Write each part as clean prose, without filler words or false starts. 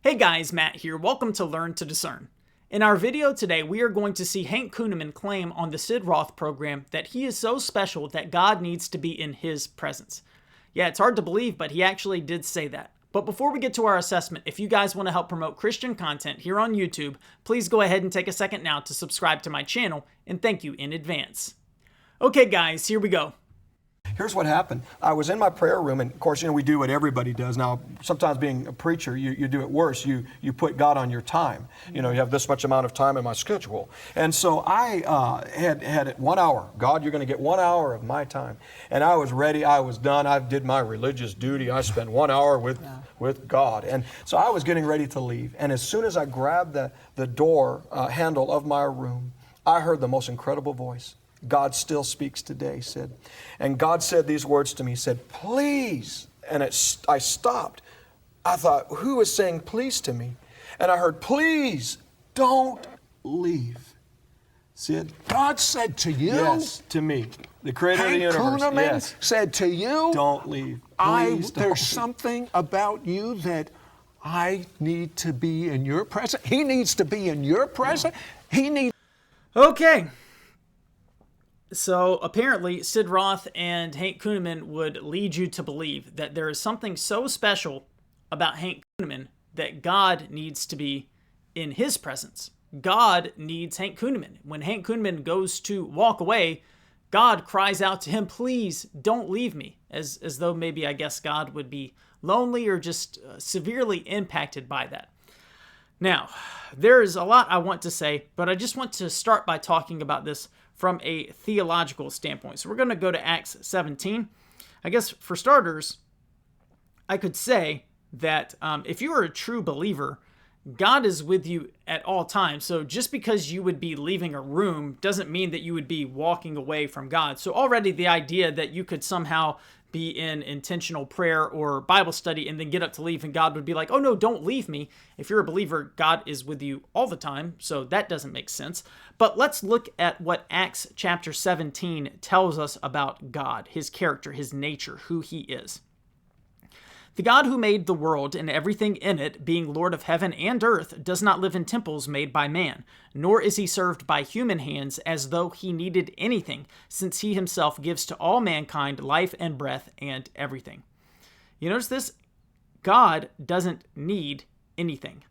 Hey guys, Matt here. Welcome to Learn to Discern. In our video today, we are going to see Hank Kunneman claim on the Sid Roth program that he is so special that God needs to be in his presence. Yeah, it's hard to believe, but he actually did say that. But before we get to our assessment, if you guys want to help promote Christian content here on YouTube, please go ahead and take a second now to subscribe to my channel, and thank you in advance. Okay guys, here we go. Here's what happened. I was in my prayer room, and of course, we do what everybody does. Now, sometimes being a preacher, you do it worse. You put God on your time. You have this much amount of time in my schedule. And so I had 1 hour. God, you're going to get 1 hour of my time. And I was ready. I was done. I did my religious duty. I spent 1 hour with God. And so I was getting ready to leave. And as soon as I grabbed the door handle of my room, I heard the most incredible voice. God still speaks today, Sid. And God said these words to me, said, please. And I stopped. I thought, who is saying please to me? And I heard, please don't leave. Sid. God said to you? Yes, to me, the creator Hank of the universe. Kunneman Yes. said to you? Don't leave. Please don't There's leave. something about you that I need to be in your presence. He needs to be in your presence. He needs. Okay. So apparently Sid Roth and Hank Kunneman would lead you to believe that there is something so special about Hank Kunneman that God needs to be in his presence. God needs Hank Kunneman. When Hank Kunneman goes to walk away, God cries out to him, please don't leave me, as though maybe, I guess, God would be lonely or just severely impacted by that. Now, there is a lot I want to say, but I just want to start by talking about this from a theological standpoint. So we're going to go to Acts 17. I guess for starters, I could say that if you are a true believer, God is with you at all times. So just because you would be leaving a room doesn't mean that you would be walking away from God. So already the idea that you could somehow be in intentional prayer or Bible study and then get up to leave and God would be like, oh no, don't leave me. If you're a believer, God is with you all the time. So that doesn't make sense. But let's look at what Acts chapter 17 tells us about God, his character, his nature, who he is. The God who made the world and everything in it, being Lord of heaven and earth, does not live in temples made by man, nor is he served by human hands as though he needed anything, since he himself gives to all mankind life and breath and everything. You notice this? God doesn't need anything.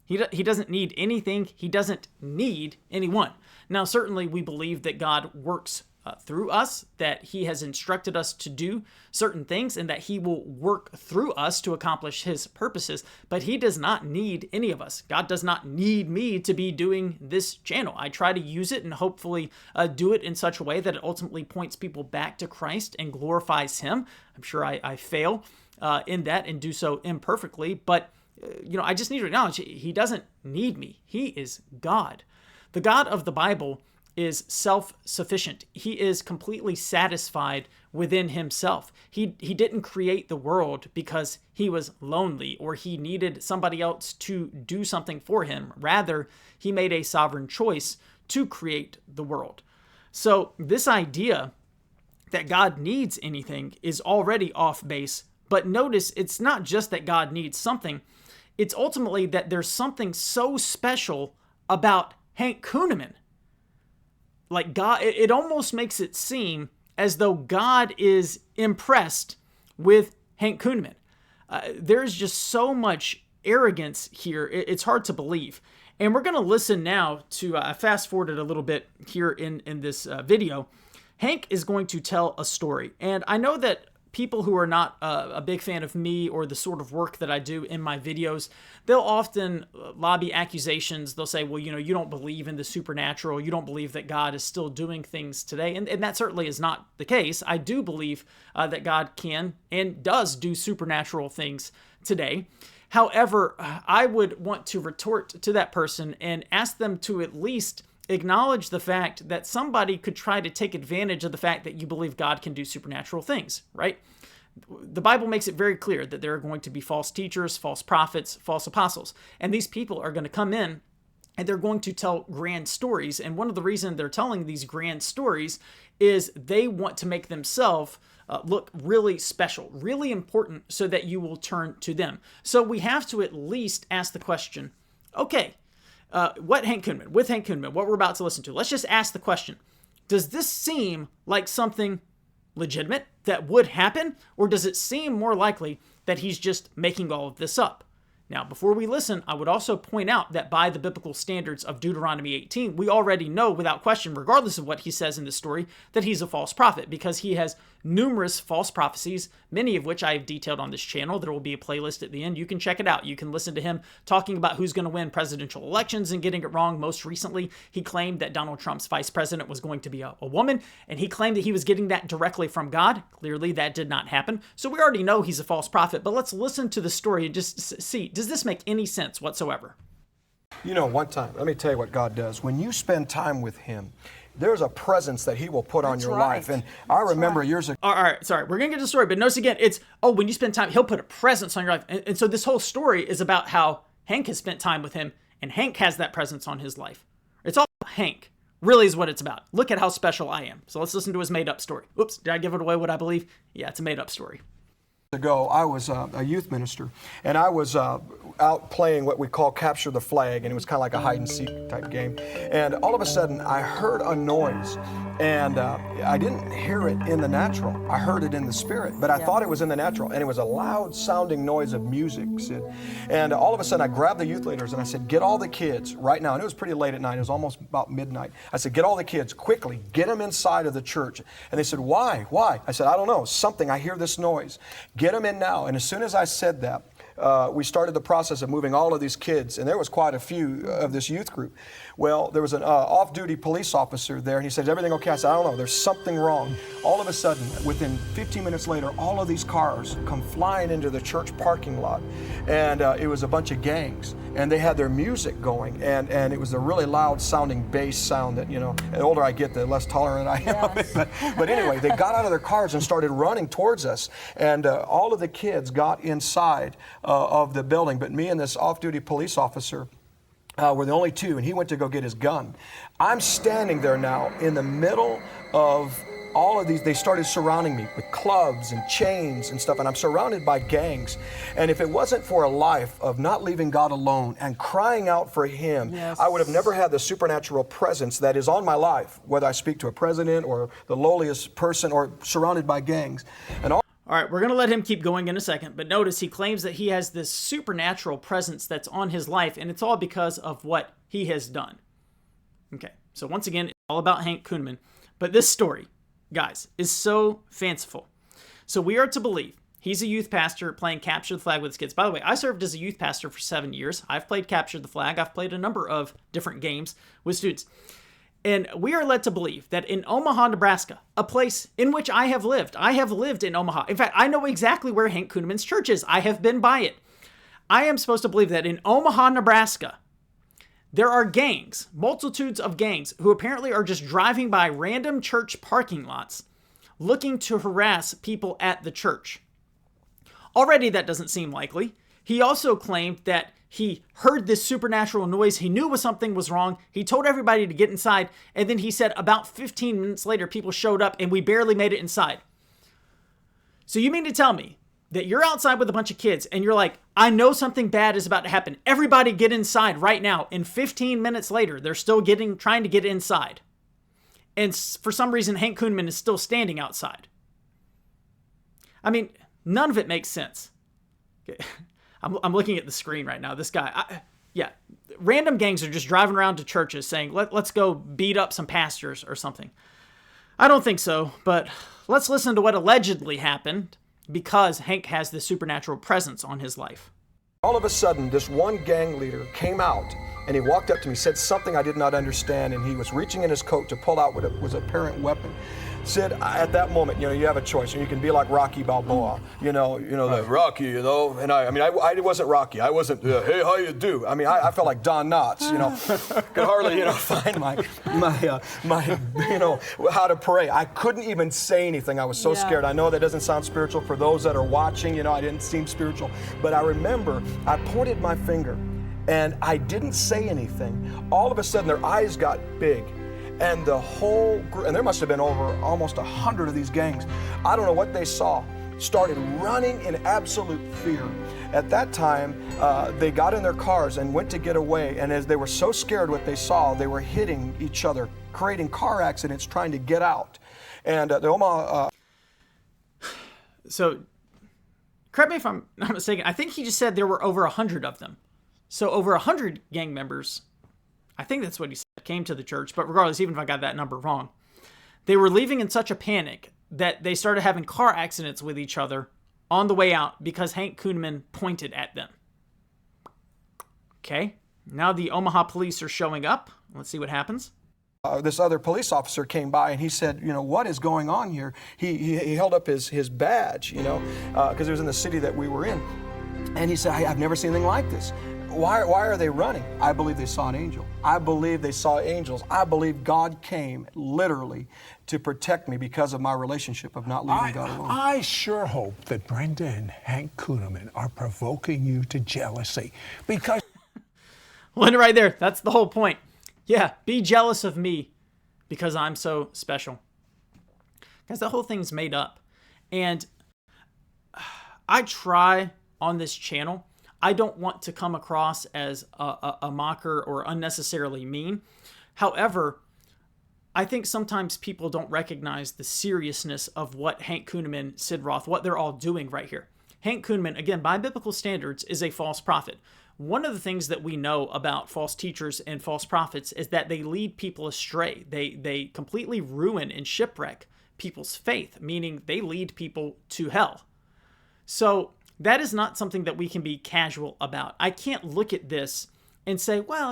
He doesn't need anything. He doesn't need anyone. Now, certainly we believe that God works through us, that he has instructed us to do certain things and that he will work through us to accomplish his purposes, but he does not need any of us. God does not need me to be doing this channel. I try to use it and hopefully do it in such a way that it ultimately points people back to Christ and glorifies him. I'm sure I fail in that and do so imperfectly, but I just need to acknowledge he doesn't need me. He is God. The God of the Bible is self-sufficient. He is completely satisfied within himself. He didn't create the world because he was lonely or he needed somebody else to do something for him. Rather, he made a sovereign choice to create the world. So this idea that God needs anything is already off base, but notice it's not just that God needs something. It's ultimately that there's something so special about Hank Kunneman. Like God, it almost makes it seem as though God is impressed with Hank Kunneman. There's just so much arrogance here. It's hard to believe. And we're going to listen now to, fast forwarded a little bit here in this video. Hank is going to tell a story. And I know that people who are not a big fan of me or the sort of work that I do in my videos, they'll often lobby accusations. They'll say, well, you don't believe in the supernatural. You don't believe that God is still doing things today. And that certainly is not the case. I do believe that God can and does do supernatural things today. However, I would want to retort to that person and ask them to at least acknowledge the fact that somebody could try to take advantage of the fact that you believe God can do supernatural things, right? The Bible makes it very clear that there are going to be false teachers, false prophets, false apostles, and these people are going to come in and they're going to tell grand stories. And one of the reasons they're telling these grand stories is they want to make themselves look really special, really important, so that you will turn to them. So we have to at least ask the question, okay, with Hank Kunneman, what we're about to listen to, let's just ask the question, does this seem like something legitimate that would happen, or does it seem more likely that he's just making all of this up? Now, before we listen, I would also point out that by the biblical standards of Deuteronomy 18, we already know without question, regardless of what he says in this story, that he's a false prophet, because he has numerous false prophecies, many of which I have detailed on this channel. There will be a playlist at the end. You can check it out. You can listen to him talking about who's going to win presidential elections and getting it wrong. Most recently, he claimed that Donald Trump's vice president was going to be a woman, and he claimed that he was getting that directly from God. Clearly, that did not happen. So we already know he's a false prophet, but let's listen to the story and just see, does this make any sense whatsoever? You know, one time, let me tell you what God does. When you spend time with Him, there's a presence that He will put on your life. And I remember years ago. All right, sorry, we're going to get to the story, but notice again, it's, when you spend time, He'll put a presence on your life. And so this whole story is about how Hank has spent time with Him, and Hank has that presence on his life. It's all about Hank, really is what it's about. Look at how special I am. So let's listen to his made-up story. Oops, did I give it away what I believe? Yeah, it's a made-up story. Ago, I was a youth minister, and I was out playing what we call capture the flag, and it was kind of like a hide and seek type game. And all of a sudden, I heard a noise, and I didn't hear it in the natural. I heard it in the spirit, but I thought it was in the natural, and it was a loud sounding noise of music, Sid. And all of a sudden, I grabbed the youth leaders, and I said, "Get all the kids right now." And it was pretty late at night. It was almost about midnight. I said, "Get all the kids quickly. Get them inside of the church." And they said, "Why? Why?" I said, "I don't know. Something. I hear this noise. Get them in now." And as soon as I said that, we started the process of moving all of these kids, and there was quite a few of this youth group. Well, there was an off-duty police officer there, and he said, "Is everything okay?" I said, "I don't know, there's something wrong." All of a sudden, within 15 minutes later, all of these cars come flying into the church parking lot, and it was a bunch of gangs, and they had their music going, and it was a really loud-sounding bass sound that, you know, the older I get, the less tolerant I am of it. But anyway, they got out of their cars and started running towards us, and all of the kids got inside of the building, but me and this off-duty police officer were the only two, and he went to go get his gun. I'm standing there now in the middle of all of these. They started surrounding me with clubs and chains and stuff, and I'm surrounded by gangs. And if it wasn't for a life of not leaving God alone and crying out for Him, I would have never had the supernatural presence that is on my life, whether I speak to a president or the lowliest person or surrounded by gangs. And all right, we're going to let him keep going in a second, but notice he claims that he has this supernatural presence that's on his life, and it's all because of what he has done. Okay, so once again, it's all about Hank Kunneman, but this story, guys, is so fanciful. So we are to believe he's a youth pastor playing Capture the Flag with his kids. By the way, I served as a youth pastor for 7 years. I've played Capture the Flag. I've played a number of different games with students. And we are led to believe that in Omaha, Nebraska, a place in which I have lived in Omaha. In fact, I know exactly where Hank Kunneman's church is. I have been by it. I am supposed to believe that in Omaha, Nebraska, there are gangs, multitudes of gangs, who apparently are just driving by random church parking lots looking to harass people at the church. Already, that doesn't seem likely. He also claimed that he heard this supernatural noise. He knew something was wrong. He told everybody to get inside. And then he said about 15 minutes later, people showed up and we barely made it inside. So you mean to tell me that you're outside with a bunch of kids and you're like, I know something bad is about to happen. Everybody get inside right now. And 15 minutes later, they're still trying to get inside. And for some reason, Hank Kunneman is still standing outside. I mean, none of it makes sense. Okay. I'm looking at the screen right now. This guy, random gangs are just driving around to churches saying, let's go beat up some pastors or something. I don't think so, but let's listen to what allegedly happened because Hank has this supernatural presence on his life. All of a sudden, this one gang leader came out, and he walked up to me, said something I did not understand, and he was reaching in his coat to pull out what was a apparent weapon. Sid, at that moment, you have a choice, and you can be like Rocky Balboa, like Rocky, and I wasn't Rocky. I wasn't, hey, how you do? I mean, I felt like Don Knotts, could hardly, find my how to pray. I couldn't even say anything. I was so scared. I know that doesn't sound spiritual for those that are watching, I didn't seem spiritual, but I remember I pointed my finger And I didn't say anything. All of a sudden, their eyes got big. And the whole group, and there must have been over almost 100 of these gangs, I don't know what they saw, started running in absolute fear. At that time, they got in their cars and went to get away. And as they were so scared what they saw, they were hitting each other, creating car accidents, trying to get out. And the Omaha... So, correct me if I'm not mistaken, I think he just said there were over 100 of them. So over 100 gang members, I think that's what he said, came to the church. But regardless, even if I got that number wrong, they were leaving in such a panic that they started having car accidents with each other on the way out because Hank Kunneman pointed at them. Okay, now the Omaha police are showing up. Let's see what happens. This other police officer came by and he said, what is going on here? He held up his badge, because it was in the city that we were in. And he said, I've never seen anything like this. Why are they running? I believe they saw an angel. I believe they saw angels. I believe God came literally to protect me because of my relationship of not leaving God alone. I sure hope that Brenda and Hank Kunneman are provoking you to jealousy because... Well, right there, that's the whole point. Yeah, be jealous of me because I'm so special. Guys, the whole thing's made up. And I try on this channel, I don't want to come across as a mocker or unnecessarily mean. However, I think sometimes people don't recognize the seriousness of what Hank Kunneman, Sid Roth, what they're all doing right here. Hank Kunneman, again, by biblical standards, is a false prophet. One of the things that we know about false teachers and false prophets is that they lead people astray. They completely ruin and shipwreck people's faith, meaning they lead people to hell. So that is not something that we can be casual about. I can't look at this and say, well,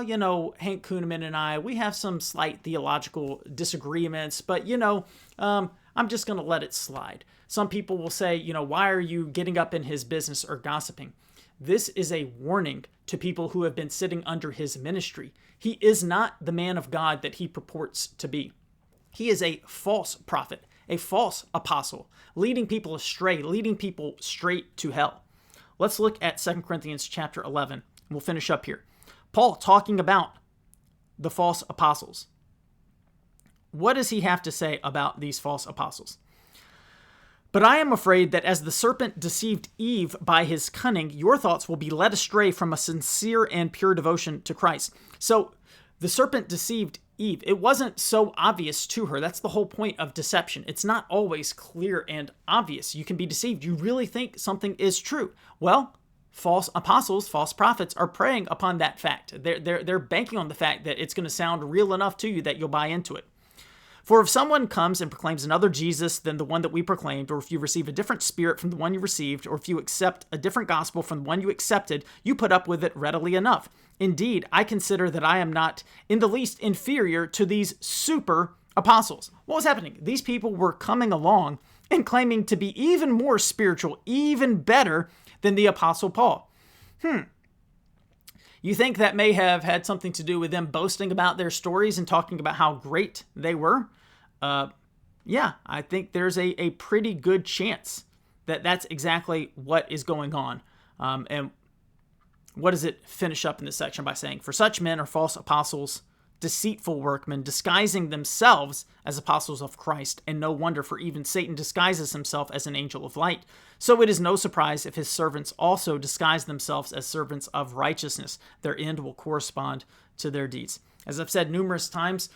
Hank Kunneman and I, we have some slight theological disagreements, but, I'm just going to let it slide. Some people will say, why are you getting up in his business or gossiping? This is a warning to people who have been sitting under his ministry. He is not the man of God that he purports to be. He is a false prophet, a false apostle, leading people astray, leading people straight to hell. Let's look at 2 Corinthians chapter 11. We'll finish up here. Paul talking about the false apostles. What does he have to say about these false apostles? But I am afraid that as the serpent deceived Eve by his cunning, your thoughts will be led astray from a sincere and pure devotion to Christ. So the serpent deceived Eve. It wasn't so obvious to her. That's the whole point of deception. It's not always clear and obvious. You can be deceived. You really think something is true. Well, false apostles, false prophets are preying upon that fact. They're banking on the fact that it's going to sound real enough to you that you'll buy into it. For if someone comes and proclaims another Jesus than the one that we proclaimed, or if you receive a different spirit from the one you received, or if you accept a different gospel from the one you accepted, you put up with it readily enough. Indeed, I consider that I am not in the least inferior to these super apostles. What was happening? These people were coming along and claiming to be even more spiritual, even better than the Apostle Paul. You think that may have had something to do with them boasting about their stories and talking about how great they were? Yeah, I think there's a pretty good chance that that's exactly what is going on. And what does it finish up in this section by saying? For such men are false apostles, deceitful workmen, disguising themselves as apostles of Christ, and no wonder, for even Satan disguises himself as an angel of light. So it is no surprise if his servants also disguise themselves as servants of righteousness. Their end will correspond to their deeds. As I've said numerous times,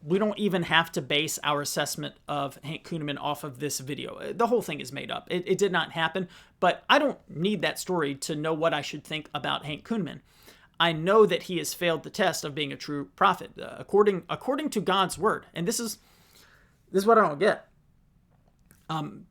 we don't even have to base our assessment of Hank Kunneman off of this video. The whole thing is made up. It did not happen, but I don't need that story to know what I should think about Hank Kunneman. I know that he has failed the test of being a true prophet, according to God's word. And this is what I don't get.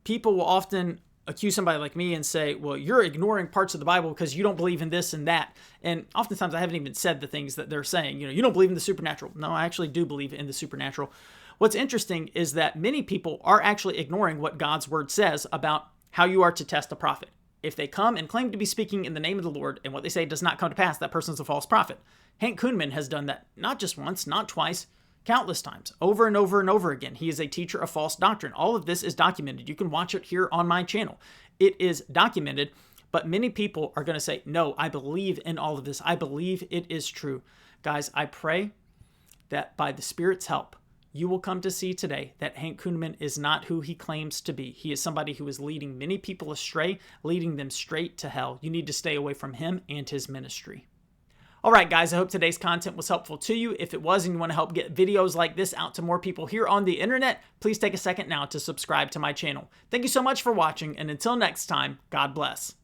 People will often accuse somebody like me and say, well, you're ignoring parts of the Bible because you don't believe in this and that. And oftentimes I haven't even said the things that they're saying. You don't believe in the supernatural. No, I actually do believe in the supernatural. What's interesting is that many people are actually ignoring what God's word says about how you are to test a prophet. If they come and claim to be speaking in the name of the Lord and what they say does not come to pass, that person's a false prophet. Hank Kunneman has done that not just once, not twice, countless times, over and over and over again. He is a teacher of false doctrine. All of this is documented. You can watch it here on my channel. It is documented But many people are going to say, no, I believe in all of this. I believe it is true. Guys, I pray that by the Spirit's help, you will come to see today that Hank Kunneman is not who he claims to be. He is somebody who is leading many people astray, leading them straight to hell. You need to stay away from him and his ministry. All right, guys, I hope today's content was helpful to you. If it was and you want to help get videos like this out to more people here on the internet, please take a second now to subscribe to my channel. Thank you so much for watching, and until next time, God bless.